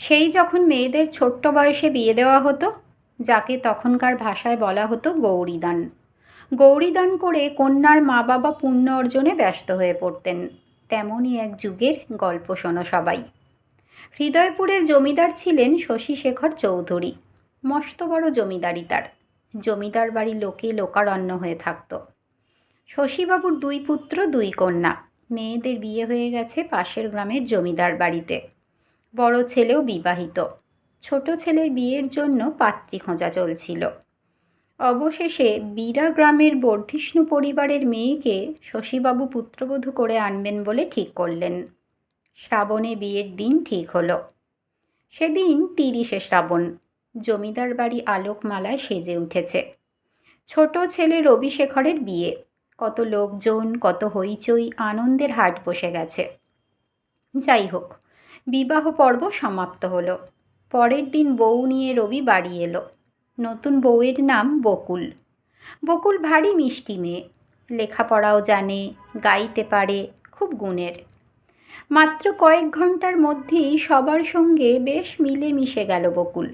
সেই যখন মেয়েদের ছোট্ট বয়সে বিয়ে দেওয়া হতো, যাকে তখনকার ভাষায় বলা হতো গৌরীদান। গৌরীদান করে কন্যার মা বাবা পুণ্য অর্জনে ব্যস্ত হয়ে পড়তেন। তেমনই এক যুগের গল্প শোনো সবাই। হৃদয়পুরের জমিদার ছিলেন শশীশেখর চৌধুরী। মস্ত বড় জমিদারি তার। জমিদার বাড়ি লোকে লোকারণ্য হয়ে থাকত। শশীবাবুর 2 পুত্র 2 কন্যা। মেয়েদের বিয়ে হয়ে গেছে পাশের গ্রামের জমিদার বাড়িতে। বড় ছেলেও বিবাহিত। ছোট ছেলের বিয়ের জন্য পাত্রী খোঁজা চলছিল। অবশেষে বীরা গ্রামের বর্ধিষ্ণু পরিবারের মেয়েকে শশীবাবু পুত্রবধূ করে আনবেন বলে ঠিক করলেন। শ্রাবণে বিয়ের দিন ঠিক হলো। সেদিন 30শে শ্রাবণ। জমিদার বাড়ি আলোকমালায় সেজে উঠেছে। ছোট ছেলে রবিশেখরের বিয়ে। কত লোকজন, কত হইচই, আনন্দের হাট বসে গেছে। যাই হোক, বিবাহ পর্ব সমাপ্ত হলো। পরের দিন বউ নিয়ে রবি বাড়ি এলো। নতুন বউয়ের নাম বকুল। বকুল ভারী মিষ্টি মেয়ে। লেখাপড়াও জানে, গাইতে পারে, খুব গুণের। মাত্র কয়েক ঘন্টার মধ্যেই সবার সঙ্গে বেশ মিলে মিশে গেল বকুল।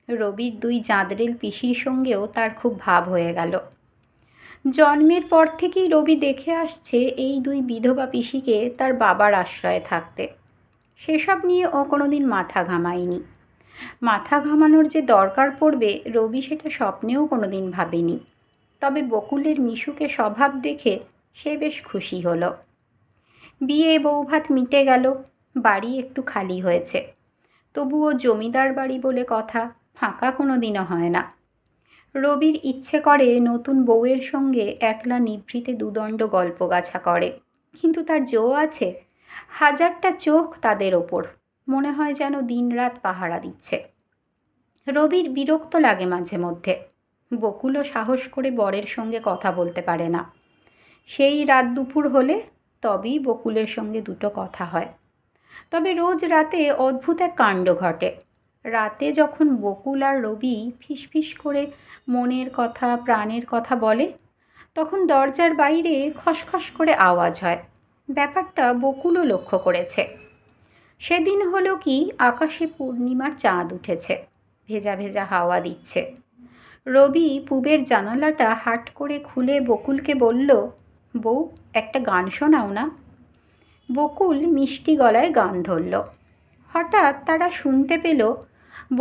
রবির 2 জাঁদরেল পিসির সঙ্গেও তার খুব ভাব হয়ে গেল। জন্মের পর থেকেই রবি দেখে আসছে এই 2 বিধবা পিসিকে তার বাবার আশ্রয়ে থাকতে। সেসব নিয়ে ও কোনোদিন মাথা ঘামায়নি। মাথা ঘামানোর যে দরকার পড়বে রবি সেটা স্বপ্নেও কোনোদিন ভাবেনি। তবে বকুলের মিশুকে স্বভাব দেখে সে বেশ খুশি হলো। বিয়ে বৌভাত মিটে গেল। বাড়ি একটু খালি হয়েছে। তবুও জমিদার বাড়ি বলে কথা, ফাঁকা কোনো দিনও হয় না। রবির ইচ্ছে করে নতুন বউয়ের সঙ্গে একলা নিভৃতে দুদণ্ড গল্পগাছা করে, কিন্তু তার জো আছে। 1000টা চোখ তাদের ওপর। মনে হয় যেন দিনরাত পাহারা দিচ্ছে। রবির বিরক্ত লাগে মাঝে মধ্যে। বকুলও সাহস করে বরের সঙ্গে কথা বলতে পারে না। সেই রাত দুপুর হলে তবেই বকুলের সঙ্গে 2টো কথা হয়। তবে রোজ রাতে অদ্ভুত এক কাণ্ড ঘটে। রাতে যখন বকুল আর রবি ফিসফিস করে মনের কথা, প্রাণের কথা বলে, তখন দরজার বাইরে খসখস করে আওয়াজ হয়। ব্যাপারটা বকুলও লক্ষ্য করেছে। সেদিন হলো কি, আকাশে পূর্ণিমার চাঁদ উঠেছে। ভেজা ভেজা হাওয়া দিচ্ছে। রবি পুবের জানালাটা হাট করে খুলে বকুলকে বলল, বউ, একটা গান শোনাও না। বকুল মিষ্টি গলায় গান ধরল। হঠাৎ তারা শুনতে পেল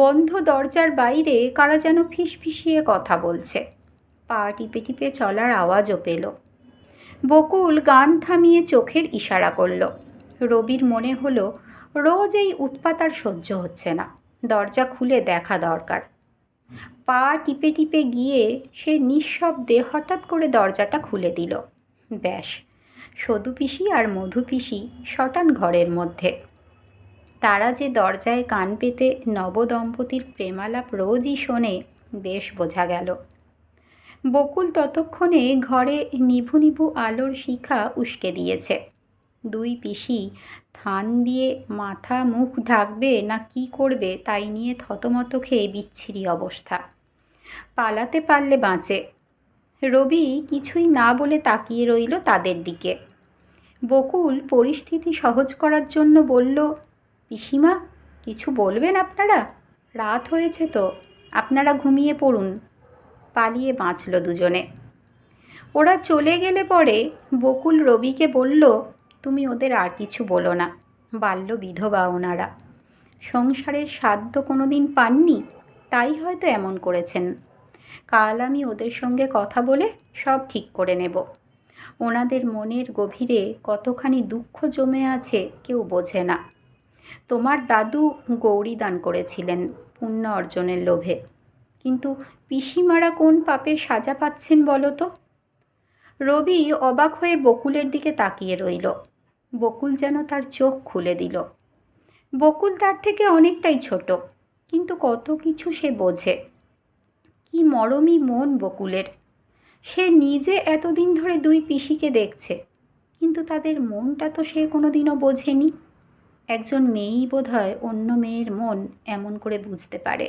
বন্ধ দরজার বাইরে কারা যেন ফিসফিসিয়ে কথা বলছে। পা টিপে টিপে চলার আওয়াজও পেল। বকুল গান থামিয়ে চোখের ইশারা করল। রবির মনে হলো রোজ এই উৎপাত আর সহ্য হচ্ছে না, দরজা খুলে দেখা দরকার। পা টিপে টিপে গিয়ে সে নিঃশব্দে হঠাৎ করে দরজাটা খুলে দিল। ব্যাস, সদু পিসি আর মধু পিসি শটান ঘরের মধ্যে। তারা যে দরজায় কান পেতে নবদম্পতির প্রেমালাপ রোজই শোনে, বেশ বোঝা গেল। বকুল ততক্ষণে ঘরে নিভু নিভু আলোর শিখা উস্কে দিয়েছে। 2 পিসি থান দিয়ে মাথা মুখ ঢাকবে না কি করবে তাই নিয়ে থতমত খেয়ে বিচ্ছিরি অবস্থা। পালাতে পারলে বাঁচে। রবি কিছুই না বলে তাকিয়ে রইল তাদের দিকে। বকুল পরিস্থিতি সহজ করার জন্য বলল, পিসিমা, কিছু বলবেন আপনারা? রাত হয়েছে তো, আপনারা ঘুমিয়ে পড়ুন। পালিয়ে বাঁচল দুজনে। ওরা চলে গেলে পরে বকুল রবিকে বলল, তুমি ওদের আর কিছু বলো না। বাল্য বিধবা ওনারা। সংসারের সাধ্য কোনো দিন পাননি, তাই হয়তো এমন করেছেন। কাল আমি ওদের সঙ্গে কথা বলে সব ঠিক করে নেব। ওনাদের মনের গভীরে কতখানি দুঃখ জমে আছে কেউ বোঝে না। তোমার দাদু গৌরী দান করেছিলেন পুণ্য অর্জনের লোভে, কিন্তু পিসিমারা কোন পাপের সাজা পাচ্ছেন বলো তো? রবি অবাক হয়ে বকুলের দিকে তাকিয়ে রইল। বকুল যেন তার চোখ খুলে দিল। বকুল তার থেকে অনেকটাই ছোট, কিন্তু কত কিছু সে বোঝে। কি মরমী মন বকুলের। সে নিজে এতদিন ধরে 2 পিসিকে দেখছে, কিন্তু তাদের মনটা তো সে কোনোদিনও বোঝেনি। একজন মেয়েই বোধহয় অন্য মেয়ের মন এমন করে বুঝতে পারে।